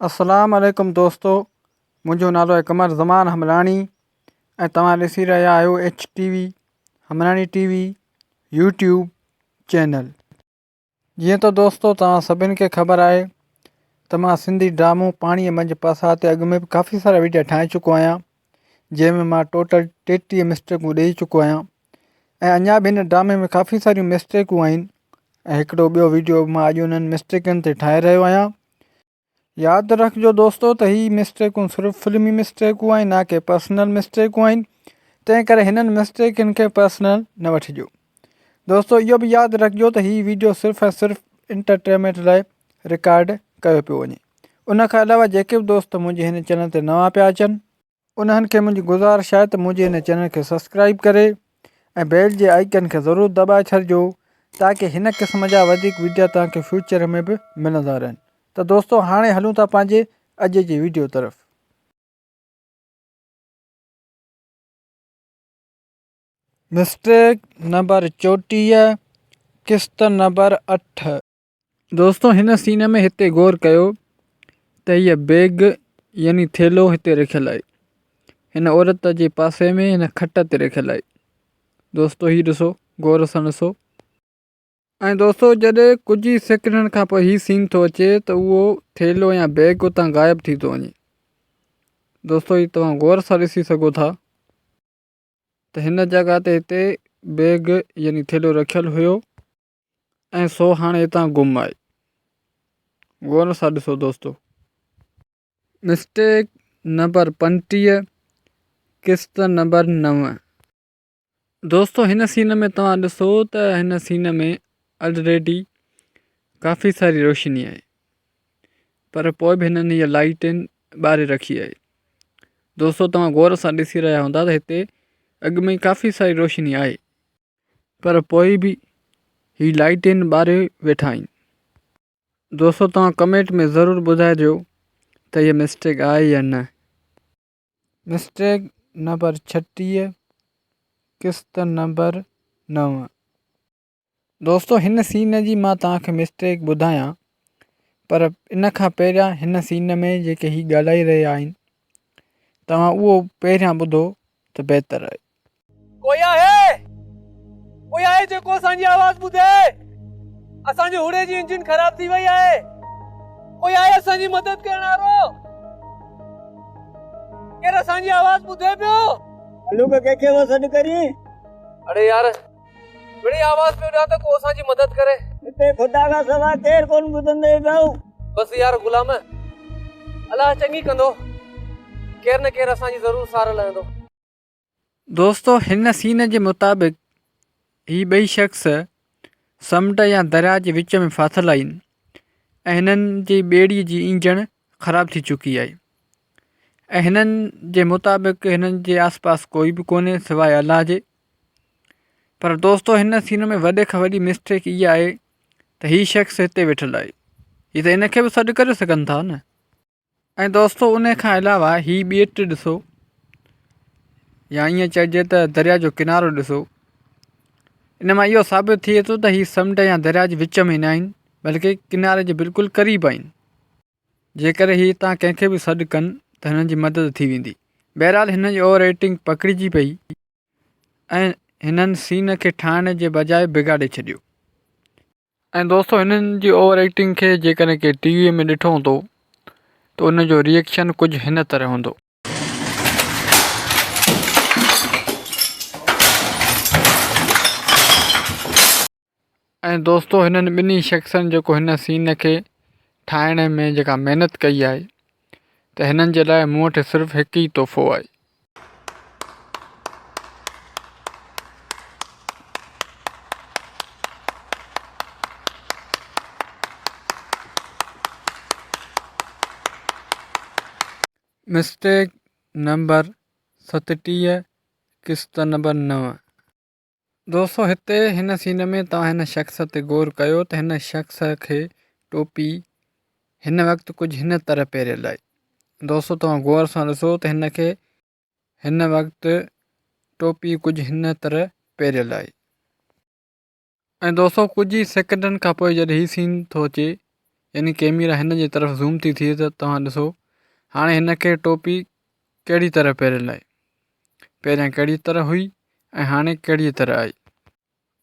अस्सलाम वालेकुम दोस्तों, मुंहिंजो नालो आहे कमर ज़मान हमलाणी ऐं तव्हां ॾिसी रहिया आहियो HTV हमलाणी TV यूट्यूब चैनल। जीअं त दोस्तों तव्हां सभिनि खे ख़बर आहे त मां सिंधी ड्रामो पाणीअ मंझि पासा ते अॻु में बि काफ़ी सारा वीडियो ठाहे चुको आहियां, जंहिंमें मां टोटल 33 मिस्टेकूं ॾेई चुको आहियां ऐं अञा बि हिन ड्रामे में काफ़ी सारियूं मिस्टेकूं आहिनि ऐं हिकिड़ो ॿियो वीडियो मां अॼु उन्हनि मिस्टेकनि ते ठाहे रहियो आहियां। यादि रखिजो दोस्तों त हीअ मिस्टेकूं सिर्फ़ु फिल्मी मिस्टेकूं आहिनि, ना कि पर्सनल मिस्टेकूं आहिनि, तंहिं करे हिननि मिस्टेकनि खे पर्सनल न वठिजो। दोस्तों इहो बि यादि रखिजो त हीअ वीडियो सिर्फ़ु ऐं सिर्फ़ु इंटरटेनमेंट लाइ रिकॉर्ड कयो पियो वञे। उनखां अलावा जेके बि दोस्त मुंहिंजे हिन चैनल ते नवां पिया अचनि उन्हनि खे मुंहिंजी गुज़ारिश आहे त मुंहिंजे हिन चैनल खे सब्सक्राइब करे ऐं बेल जे आइकन खे ज़रूरु दॿाए छॾिजो ताकी हिन क़िस्म जा वधीक वीडियो तव्हांखे फ्यूचर में बि मिलंदा रहनि। त दोस्तों हाणे हलूं था पंहिंजे अॼु जी वीडियो तरफ़। मिस्टेक नंबर 34, किस्त नंबर 8। दोस्तों हिन सीन में हिते गौर कयो त हीअ बैग यानी थेलो हिते रखियलु आहे, हिन औरत जे पासे में हिन खट ते रखियलु आहे। दोस्तों हीअ ॾिसो, गौर सां ॾिसो। ऐं दोस्तों जॾहिं कुझु ई सेकंडनि खां पोइ हीअ सीन थो अचे त उहो थेलो या बैग उतां ग़ाइबु थी थो वञे। दोस्तों हीअ तव्हां गौर सां ॾिसी सघो था त हिन जॻह ते हिते बैग यानी थेलो रखियलु हुयो ऐं सो हाणे हितां गुम आहे। गौर सां ॾिसो दोस्तों। मिस्टेक नंबर 35, किस्त नंबर 9। दोस्तों हिन सीन में तव्हां ॾिसो त हिन सीन में ऑलरेडी काफ़ी सारी रोशनी आहे, पर पोइ बि हिननि हीअ लाइटिन ॿारे रखी आहे। दोस्तों तव्हां गौर सां ॾिसी रहिया हूंदा त हिते अॻु में काफ़ी सारी रोशनी आहे, पर पोइ बि हीअ लाइटिन ॿारे वेठा आहिनि। दोस्तों तव्हां कमेंट में ज़रूरु ॿुधाइजो त हीअ मिस्टेक आहे या न। मिस्टेक नंबर 36, किस्त नंबर 9। दोस्तों हिन सीन जी मां तव्हांखे मिस्टेक ॿुधायां, पर इन खां पहिरियां हिन सीन में जेके हीअ ॻाल्हाए रहिया आहिनि तव्हां उहो पहिरियां ॿुधो त बहितर आहे। कोई आहे जेको असांजी आवाज़ ॿुधे? असांजे हुड़े जी इंजन ख़राब थी वई आहे। कोई आहे असांजी मदद करण वारो? केर असांजी आवाज़ ॿुधे पियो? हलो कंहिंखे वो सॾु करी। अरे यार बड़ी आवाज़ पियो ॾियां त को असांजी मदद करे। हिते खुदा खां सवाइ केरु कोन ॿुधंदे पियो। बस यार गुलाम अलाह चङी कंदो, केर न केर असांजी ज़रूर सार लहंदो। दोस्तों हिन सीन जे मुताबिक़ ही ॿई शख़्स समुंड या दरिया जे विच में फाथल आहिनि ऐं हिननि जी ॿेड़ीअ जी इंजण ख़राब थी चुकी आहे ऐं हिननि जे मुताबिक़ हिननि जे आसपास कोई बि कोन्हे सवाइ अलाह जे। पर दोस्तों हिन सीन में वॾे खां वॾी मिस्टेक इहा आहे त हीअ शख़्स हिते वेठल आहे, हीअ त हिनखे बि सॾु करे सघनि था न। ऐं दोस्तों उन खां अलावा हीअ ॿेट ॾिसो या ईअं चइजे त दरिया जो किनारो ॾिसो, इन मां इहो साबित थिए थो त हीअ समुंड या दरिया जे विच में न आहिनि, बल्कि किनारे जे बिल्कुलु क़रीब आहिनि। जेकर हीअ तव्हां कंहिंखे बि सॾु कनि त हिननि जी मदद थी वेंदी। बहरहाल हिन जी ओवर एक्टिंग पकड़िजी पई ऐं हिननि सीन खे ठाहिण जे बजाए बिगाड़े छॾियो। ऐं दोस्तों हिननि जी ओवर एक्टिंग खे जेकॾहिं के टीवीअ में ॾिठो हूंदो त उनजो रिएक्शन कुझु हिन तरह हूंदो। ऐं दोस्तों हिननि ॿिन्ही शख़्सनि जेको हिन सीन खे ठाहिण में जेका महिनत कई आहे त हिननि जे लाइ मूं वटि सिर्फ़ु हिकु ई तोहफ़ो आहे। मिस्टेक नंबर 37, किस्त नंबर 9। दोस्तों हिते हिन सीन में तव्हां हिन शख़्स ते गौर कयो त हिन शख़्स खे टोपी हिन वक़्तु कुझु हिन तरह पहिरियल आहे। दोस्तों तव्हां गौर सां ॾिसो त हिन खे हिन वक़्तु टोपी कुझु हिन तरह पहिरियल आहे। ऐं दोस्तों कुझु ई सेकंडनि खां पोइ जॾहिं हीउ सीन थो अचे यानी कैमरा हिन जी तरफ़ ज़ूम थी थिए त तव्हां ॾिसो हाणे हिन खे टोपी कहिड़ी तरह पहिरियल आहे, पहिरियां कहिड़ी तरह हुई ऐं हाणे कहिड़ी तरह आई।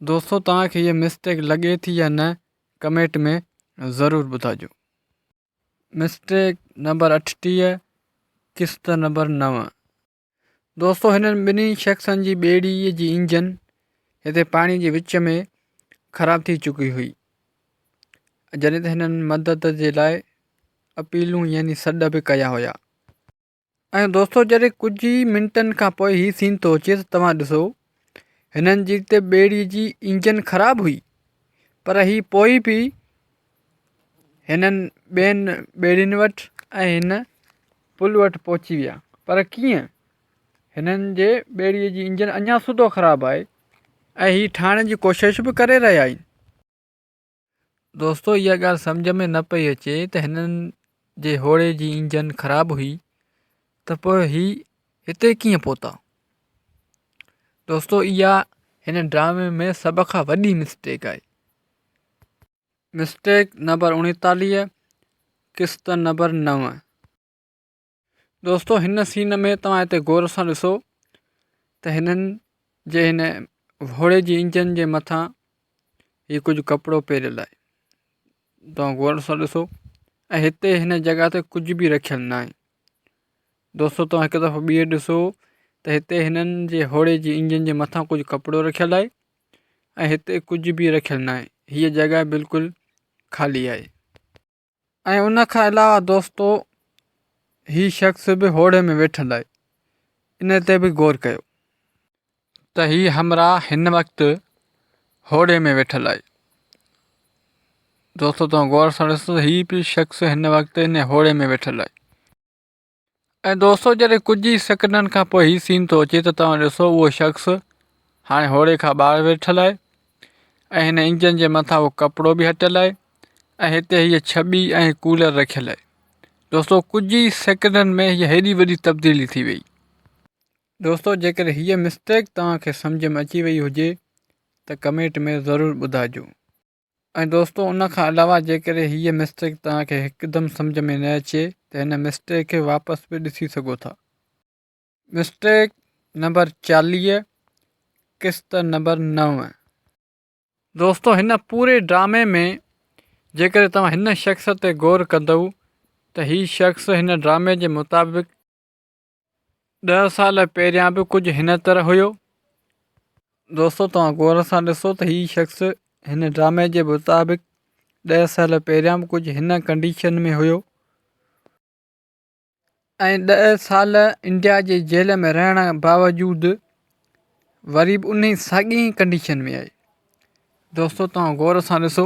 दोस्तों तव्हांखे हीअ मिस्टेक लॻे थी या न, कमेंट में ज़रूरु ॿुधाइजो। मिस्टेक नंबर 38, किस्त नंबर 9। दोस्तों हिननि ॿिन्ही शख़्सनि जी ॿेड़ीअ जी इंजन हिते पाणी जे विच में ख़राब थी चुकी हुई, जॾहिं त हिननि मदद जे लाइ अपीलूं यानी सॾ बि कया हुया। ऐं दोस्तों जॾहिं कुझु ई मिंटनि खां पोइ हीउ सीन थो अचे त तव्हां ॾिसो हिननि जी हिते ॿेड़ीअ जी इंजन ख़राबु हुई, पर हीउ पोइ बि हिननि ॿियनि ॿेड़ियुनि वटि ऐं हिन पुल वटि पहुची विया। पर कीअं? हिननि जे ॿेड़ीअ जी इंजन अञा सुधो ख़राबु आहे ऐं हीअ ठाहिण जी कोशिशि बि करे रहिया आहिनि। दोस्तों इहा ॻाल्हि सम्झ में न पई अचे त हिननि जे होड़े जी इंजन ख़राबु हुई त पोइ हीअ हिते कीअं पहुता। दोस्तों इहा हिन ड्रामे में सभ खां वॾी मिस्टेक आहे। मिस्टेक नंबर 39, किस्त नंबर 9। दोस्तों हिन सीन में तव्हां हिते गौर सां ॾिसो त हिननि जे हिन घोड़े जी इंजन जे मथां हीउ कुझु कपिड़ो पहिरियल आहे, तव्हां गौर सां ॾिसो, ऐं हिते हिन जॻह ते कुझु बि रखियलु न आहे। दोस्तों तव्हां हिकु दफ़ो ॿीहर ॾिसो त हिते हिननि जे घोड़े जी इंजन जे मथां कुझु कपिड़ो रखियलु आहे ऐं हिते कुझु बि रखियलु न आहे, हीअ जॻह बिल्कुलु ख़ाली आहे। ऐं उन खां अलावा दोस्तों हीउ शख़्स बि होड़े में वेठल आहे, इन ते बि गौर कयो त हीउ हमरा हिन वक़्तु होड़े में वेठल आहे। दोस्तों तव्हां गौर सां ॾिसो त हीउ बि शख़्स हिन वक़्तु हिन होड़े में वेठल आहे। ऐं दोस्तों जॾहिं कुझु ई सेकंडनि खां पोइ हीउ सीन थो अचे त तव्हां ॾिसो उहो शख़्स हाणे होड़े खां ॿाहिरि वेठल आहे ऐं हिन इंजन जे मथां उहो कपिड़ो बि हटियलु आहे ऐं हिते हीअ छॿी ऐं कूलर रखियलु आहे। दोस्तों कुझु ई सेकंडनि में हीअ हेॾी वॾी तब्दीली थी वई। दोस्तों जेकर हीअ मिस्टेक तव्हांखे सम्झ में अची वई हुजे त कमेंट में ज़रूरु ॿुधाइजो। ऐं दोस्तों उन खां अलावा जेकर हीअ मिस्टेक तव्हांखे हिकदमि सम्झ में न अचे त हिन मिस्टेक खे वापसि बि ॾिसी सघो था। मिस्टेक नंबर 40, किस्त नंबर 9। दोस्तों हिन पूरे ड्रामे में जेकर तव्हां हिन शख़्स ते गौर कंदव त हीउ शख़्स हिन ड्रामे जे मुताबिक़ 10 साल पहिरियां बि कुझु हिन तरह हुयो। दोस्तों तव्हां गौर सां ॾिसो त हीउ शख़्स हिन ड्रामे जे मुताबिक़ 10 साल पहिरियां बि कुझु हिन कंडीशन में हुयो ऐं 10 साल इंडिया जे जेल में रहण बावजूदि वरी बि उन ई साॻी कंडीशन में आहे। दोस्तों तव्हां गौर सां ॾिसो,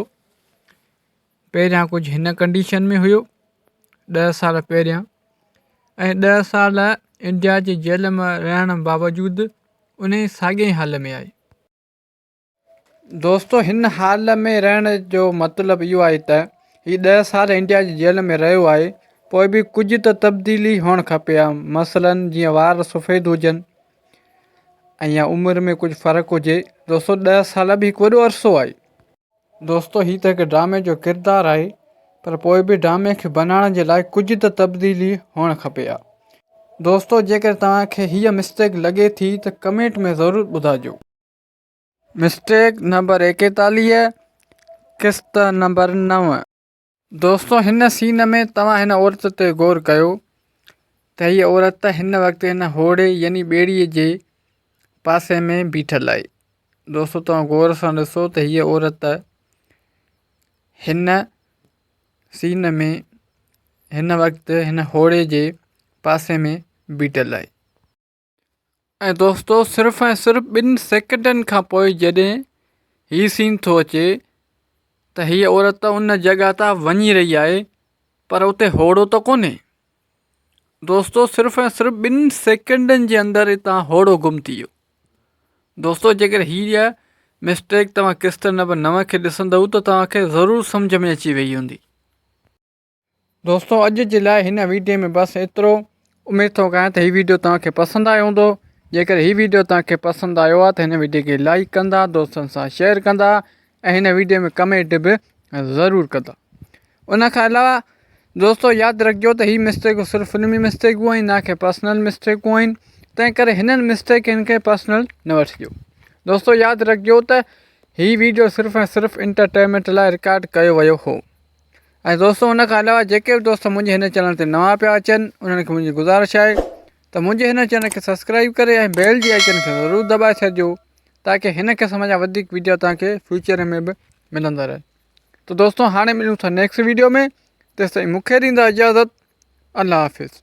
पहिरियां कुझु हिन कंडीशन में हुयो 10 साल पहिरियां ऐं 10 साल इंडिया जे जेल में रहण बावजूदि उन ई साॻे हाल में आहे। दोस्तों हिन हाल में रहण जो मतिलबु इहो आहे त हीउ 10 साल इंडिया जी जेल में रहियो आहे, पोइ बि कुझु त तब्दीली हुअणु खपे आहे। मसइलनि जीअं वार सफ़ेद हुजनि ऐं या उमिरि में कुझु फ़र्क़ु हुजे। दोस्तों 10 साल बि हिकु वॾो अरिसो आहे। दोस्तों हीउ त हिकु ड्रामे जो किरदारु आहे, पर पोइ बि ड्रामे खे बनाइण जे लाइ कुझु त तब्दीली हुअणु खपे आहे। दोस्तों जेकर तव्हांखे हीअ मिस्टेक लॻे थी त कमेंट में ज़रूरु ॿुधाइजो। मिस्टेक नंबर 41, किस्त नंबर 9। दोस्तों हिन सीन में तव्हां हिन औरत ते गौर कयो त हीअ औरत हिन वक़्तु हिन होड़े यानी ॿेड़ीअ जे पासे में बीठल आहे। दोस्तों तव्हां गौर सां ॾिसो त हीअ औरत हिन सीन में हिन वक़्तु हिन होड़े जे पासे में बीठल आहे। ऐं दोस्तों सिर्फ़ु ऐं सिर्फ़ु 2 सेकंडनि खां पोइ जॾहिं हीउ सीन थो अचे त हीअ औरत उन जॻह तां वञी रही आहे, पर उते होड़ो त कोन्हे। दोस्तों सिर्फ़ु ऐं सिर्फ़ु 2 सेकंडनि जे अंदरि हितां होड़ो गुम थी वियो। दोस्तों जेकर हीअ मिस्टेक तव्हां किस्त नंबर 9 खे ॾिसंदव त तव्हांखे ज़रूरु सम्झ में अची वई हूंदी। दोस्तों अॼु जे लाइ हिन वीडियो में बसि एतिरो। उमेदु थो कयां त हीउ वीडियो तव्हांखे पसंदि आयो हूंदो। जेकर हीउ वीडियो तव्हांखे पसंदि आयो आहे त हिन वीडियो खे लाइक कंदा, दोस्तनि सां शेयर कंदा ऐं हिन वीडियो में कमेंट बि ज़रूरु कंदा। उन खां अलावा दोस्तों यादि रखिजो त हीअ मिस्टेकूं सिर्फ़ु फिल्मी मिस्टेकूं आहिनि, ना कि पर्सनल मिस्टेकूं आहिनि। तंहिं करे हिननि मिस्टेकनि खे पर्सनल न वठिजो। दोस्तों यादि रखिजो त हीअ वीडियो सिर्फ़ु ऐं सिर्फ़ु इंटरटेनमेंट लाइ रिकॉर्ड कयो वियो हो। ऐं दोस्तों उन खां अलावा जेके बि दोस्त मुंहिंजे हिन चैनल ते नवां पिया अचनि उन्हनि खे मुंहिंजी गुज़ारिश आहे त मुंहिंजे हिन चैनल खे सब्सक्राइब करे ऐं बेल जी आइकन खे ज़रूरु दॿाए छॾिजो, ताकी हिन क़िस्म जा वधीक वीडियो तव्हांखे फ्यूचर में बि मिलंदा रहनि। तो दोस्तों हाणे मिलूं था नेक्स्ट वीडियो में, तेसिताईं मूंखे ॾींदा इजाज़त। अल्लाह हाफ़िज़।